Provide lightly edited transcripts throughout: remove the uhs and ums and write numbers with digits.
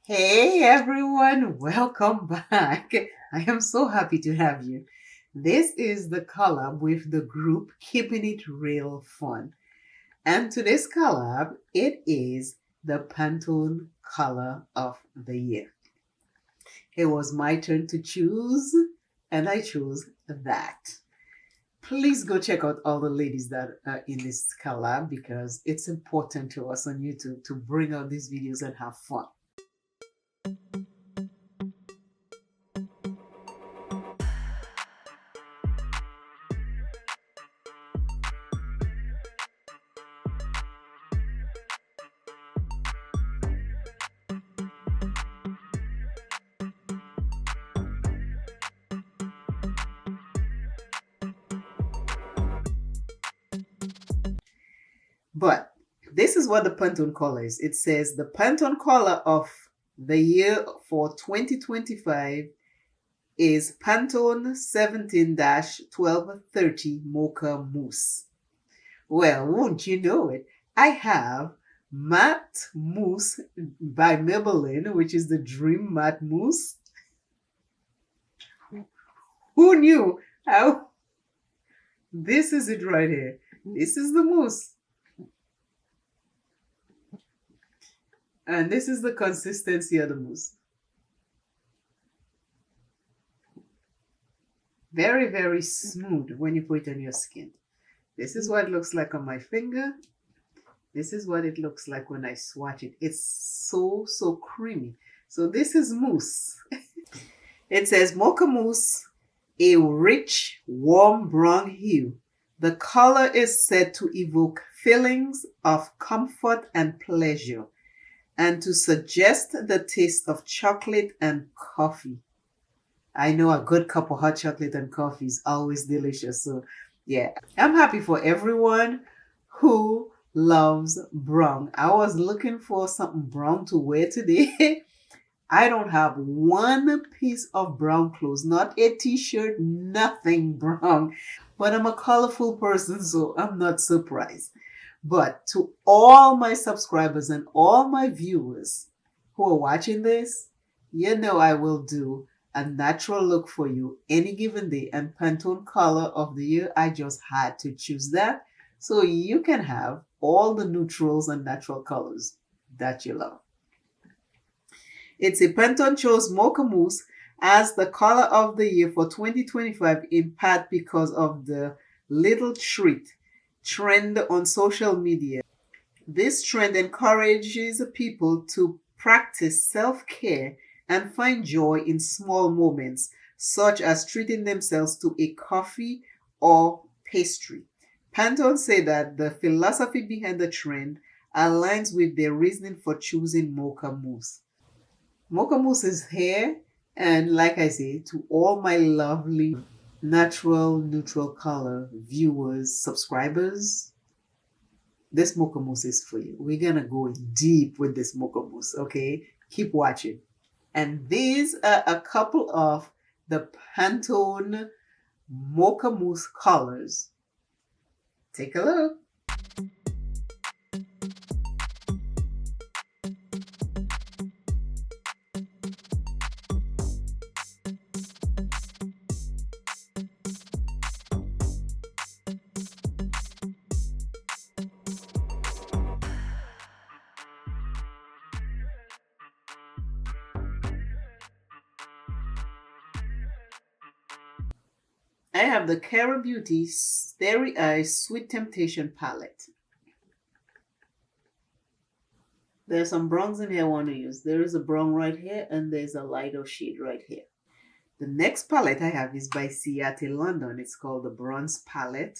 Hey everyone, welcome back. I am so happy to have you. This is the collab with the group Keeping It Real Fun. And today's collab, it is the Pantone Color of the Year. It was my turn to choose, and I chose that. Please go check out all the ladies that are in this collab because it's important to us on YouTube to bring out these videos and have fun. But this is what the Pantone color is. It says the Pantone color of the year for 2025 is Pantone 17-1230 Mocha Mousse. Well, won't you know it? I have Matte Mousse by Maybelline, which is the Dream Matte Mousse. Who knew? How? This is it right here. This is the mousse. And this is the consistency of the mousse. Very, very smooth when you put it on your skin. This is what it looks like on my finger. This is what it looks like when I swatch it. It's so creamy. So this is mousse. It says Mocha Mousse, a rich, warm brown hue. The color is said to evoke feelings of comfort and pleasure and to suggest the taste of chocolate and coffee. I know a good cup of hot chocolate and coffee is always delicious. So, yeah, I'm happy for everyone who loves brown. I was looking for something brown to wear today. I don't have one piece of brown clothes, not a t-shirt, nothing brown. But I'm a colorful person, so I'm not surprised. But to all my subscribers and all my viewers who are watching this, you know I will do a natural look for you any given day. And Pantone Color of the Year, I just had to choose that so you can have all the neutrals and natural colors that you love. It's a Pantone chose Mocha Mousse as the color of the year for 2025 in part because of the little treat trend on social media. This trend encourages people to practice self-care and find joy in small moments, such as treating themselves to a coffee or pastry. Pantone say that the philosophy behind the trend aligns with their reasoning for choosing Mocha Mousse. Mocha Mousse is here, and like I say, to all my lovely natural neutral color viewers, subscribers, this Mocha Mousse is for you. We're gonna go deep with this Mocha Mousse, okay? Keep watching. And these are a couple of the Pantone Mocha Mousse colors. Take a look. I have the Cara Beauty Starry Eyes Sweet Temptation palette. There's some browns in here I want to use. There is a brown right here and there's a lighter shade right here. The next palette I have is by Ciate London. It's called the Bronze Palette.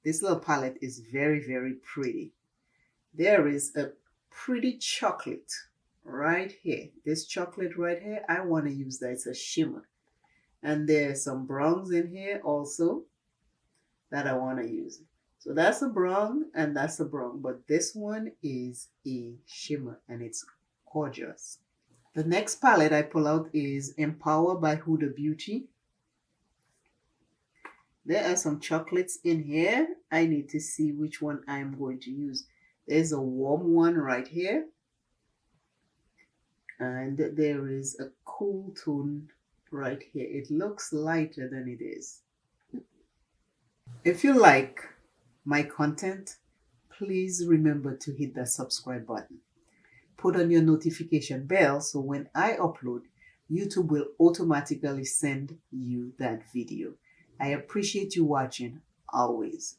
This little palette is very, very pretty. There is a pretty chocolate right here. This chocolate right here, I want to use that. It's a shimmer. And there's some browns in here also that I want to use. So that's a brown and that's a brown. But this one is a shimmer and it's gorgeous. The next palette I pull out is Empower by Huda Beauty. There are some chocolates in here. I need to see which one I'm going to use. There's a warm one right here. And there is a cool tone right here. It looks lighter than it is. If you like my content, please remember to hit that subscribe button. Put on your notification bell so when I upload, YouTube will automatically send you that video. I appreciate you watching always.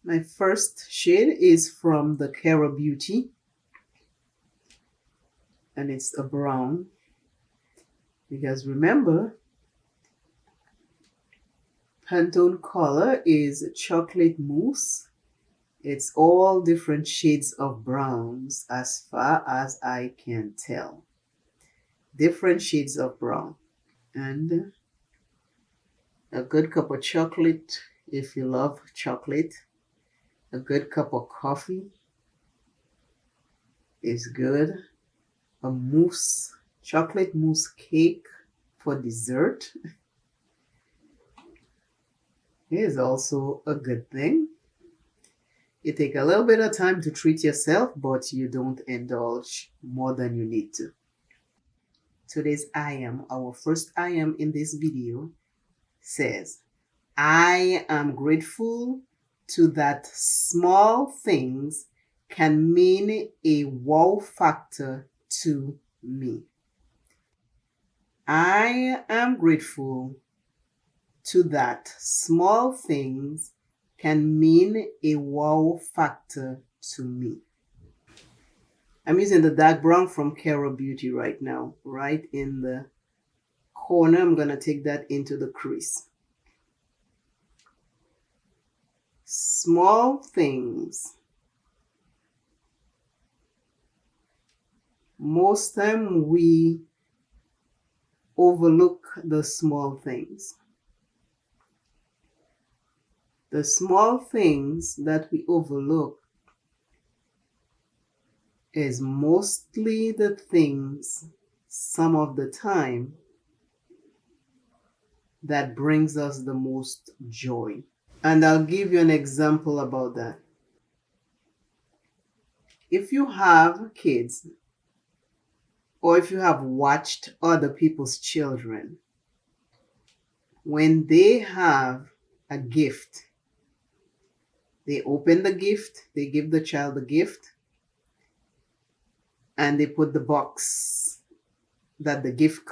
My first shade is from the Kara Beauty, and it's a brown, because remember, Pantone Color is chocolate mousse. It's all different shades of browns as far as I can tell. Different shades of brown. And a good cup of chocolate if you love chocolate. A good cup of coffee is good. A mousse, chocolate mousse cake for dessert is also a good thing. You take a little bit of time to treat yourself, but you don't indulge more than you need to. Today's I am, our first I am in this video, says, I am grateful to that small things can mean a wow factor to me. I am grateful to that small things can mean a wow factor to me. I'm using the dark brown from Kara Beauty right now, right in the corner. I'm going to take that into the crease. Small things. Most time we overlook the small things. The small things that we overlook is mostly the things, some of the time, that brings us the most joy. And I'll give you an example about that. If you have kids, or if you have watched other people's children, when they have a gift, they open the gift, they give the child the gift, and they put the box that the gift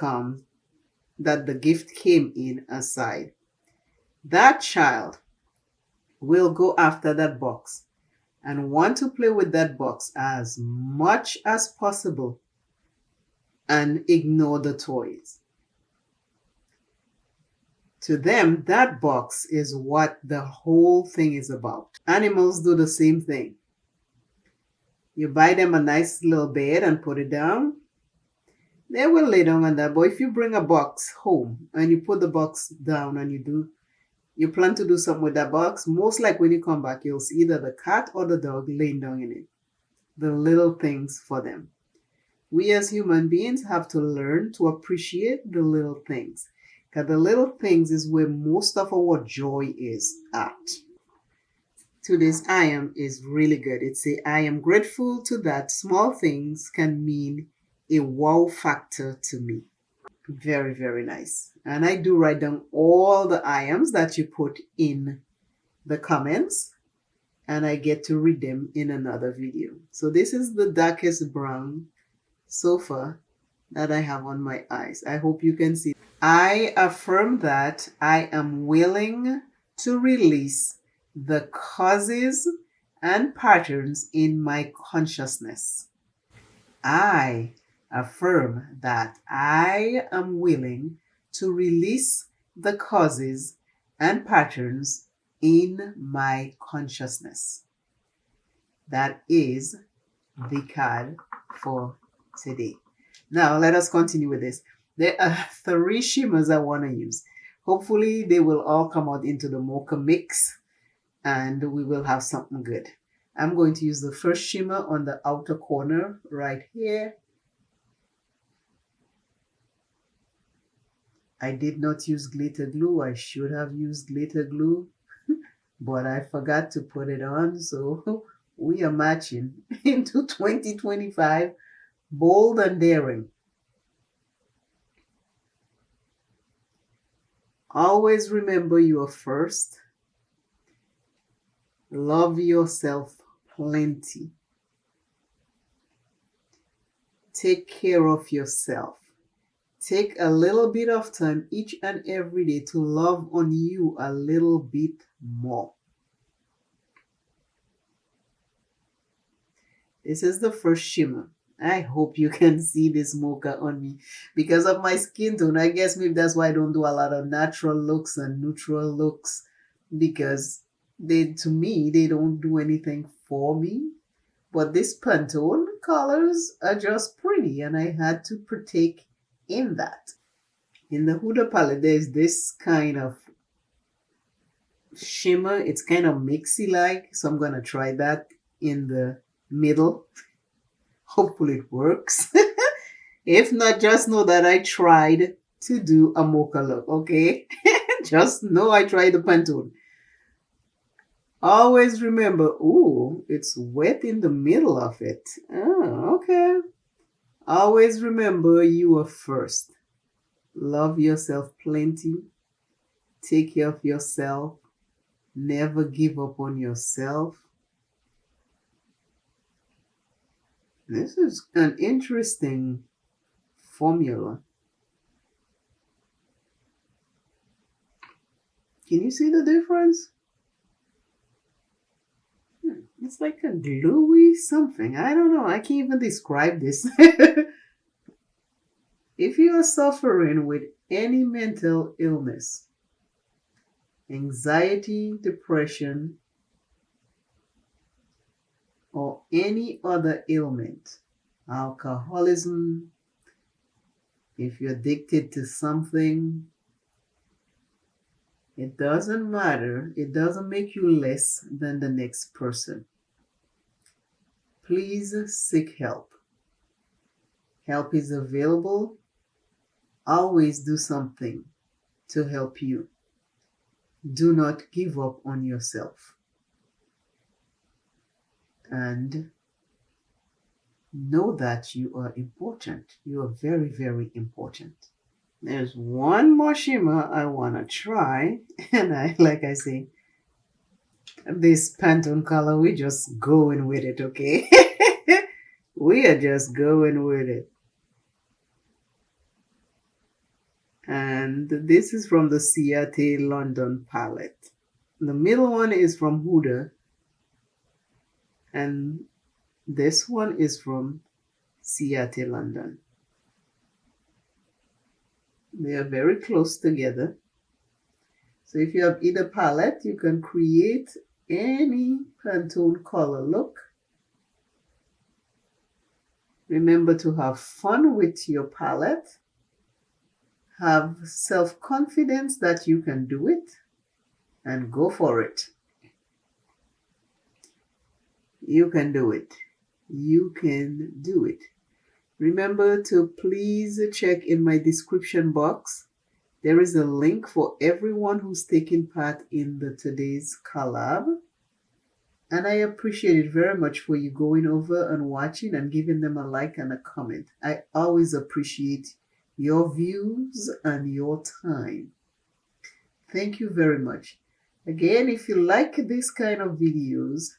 came in aside. That child will go after that box and want to play with that box as much as possible and ignore the toys. To them, that box is what the whole thing is about. Animals do the same thing. You buy them a nice little bed and put it down. They will lay down on that. But if you bring a box home and you put the box down and you plan to do something with that box, most likely when you come back, you'll see either the cat or the dog laying down in it. The little things for them. We as human beings have to learn to appreciate the little things. Because the little things is where most of our joy is at. Today's I am is really good. It says, I am grateful to that small things can mean a wow factor to me. Very, very nice. And I do write down all the I ams that you put in the comments, and I get to read them in another video. So this is the darkest brown so far that I have on my eyes. I hope you can see. I affirm that I am willing to release the causes and patterns in my consciousness. I affirm that I am willing to release the causes and patterns in my consciousness. That is the card for today. Now let us continue with this. There are 3 shimmers I want to use. Hopefully they will all come out into the mocha mix and we will have something good. I'm going to use the first shimmer on the outer corner right here. I did not use glitter glue. I should have used glitter glue, but I forgot to put it on. So we are matching into 2025, bold and daring. Always remember you are first. Love yourself plenty. Take care of yourself. Take a little bit of time each and every day to love on you a little bit more. This is the first shimmer. I hope you can see this mocha on me. Because of my skin tone, I guess maybe that's why I don't do a lot of natural looks and neutral looks. Because to me, they don't do anything for me. But these Pantone colors are just pretty, and I had to partake in that. In the Huda palette, there's this kind of shimmer. It's kind of mixy-like, so I'm going to try that in the middle. Hopefully it works. If not, just know that I tried to do a mocha look, okay? Just know I tried the Pantone. Always remember, ooh, it's wet in the middle of it. Oh, okay. Always remember you are first. Love yourself plenty. Take care of yourself. Never give up on yourself. This is an interesting formula. Can you see the difference? It's like a gluey something. I don't know. I can't even describe this. If you are suffering with any mental illness, anxiety, depression, or any other ailment, alcoholism, if you're addicted to something, it doesn't matter. It doesn't make you less than the next person. Please seek help. Help is available. Always do something to help you. Do not give up on yourself. And know that you are important. You are very, very important. There's one more shimmer I want to try. And like I say, this Pantone color, we just going with it, okay? We are just going with it. And this is from the Ciate London palette. The middle one is from Huda. And this one is from Ciate London. They are very close together. So if you have either palette, you can create any Pantone color look. Remember to have fun with your palette. Have self-confidence that you can do it. And go for it. You can do it. You can do it. Remember to please check in my description box. There is a link for everyone who's taking part in today's collab. And I appreciate it very much for you going over and watching and giving them a like and a comment. I always appreciate your views and your time. Thank you very much. Again, if you like this kind of videos,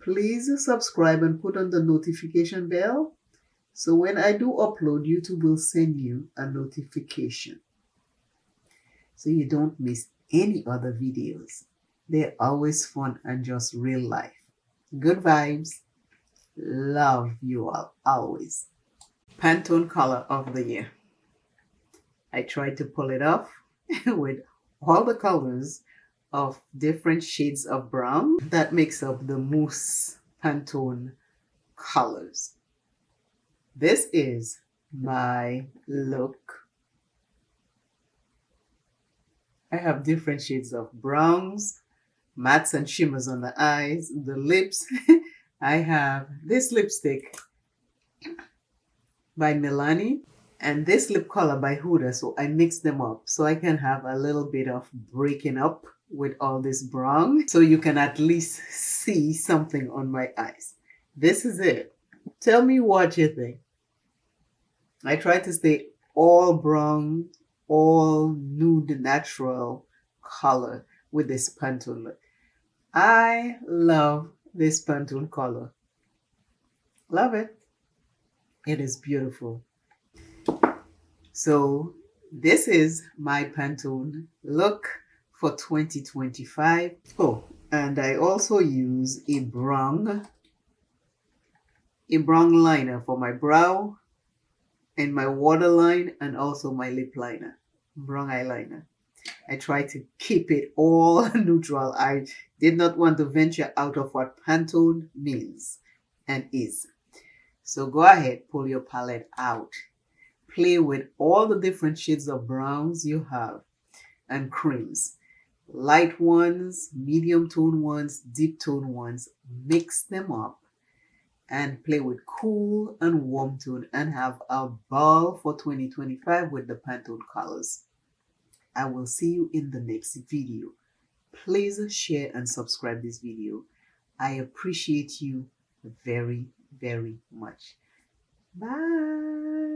please subscribe and put on the notification bell. So when I do upload, YouTube will send you a notification. So you don't miss any other videos. They're always fun and just real life. Good vibes. Love you all, always. Pantone color of the year. I tried to pull it off with all the colors of different shades of brown that makes up the mousse Pantone colors. This is my look. I have different shades of browns, mattes and shimmers on the eyes, the lips. I have this lipstick by Milani and this lip color by Huda. So I mix them up so I can have a little bit of breaking up with all this brown. So you can at least see something on my eyes. This is it. Tell me what you think. I try to stay all brown all nude natural color with this Pantone look. I love this Pantone color. Love it. It is beautiful. So this is my Pantone look for 2025. Oh, and I also use a brown liner for my brow and my waterline and also my lip liner, brown eyeliner. I try to keep it all neutral. I did not want to venture out of what Pantone means and is. So go ahead, pull your palette out. Play with all the different shades of browns you have and creams. Light ones, medium tone ones, deep tone ones. Mix them up and play with cool and warm tone and have a ball for 2025 with the Pantone colors. I will see you in the next video. Please share and subscribe this video. I appreciate you very, very much. Bye.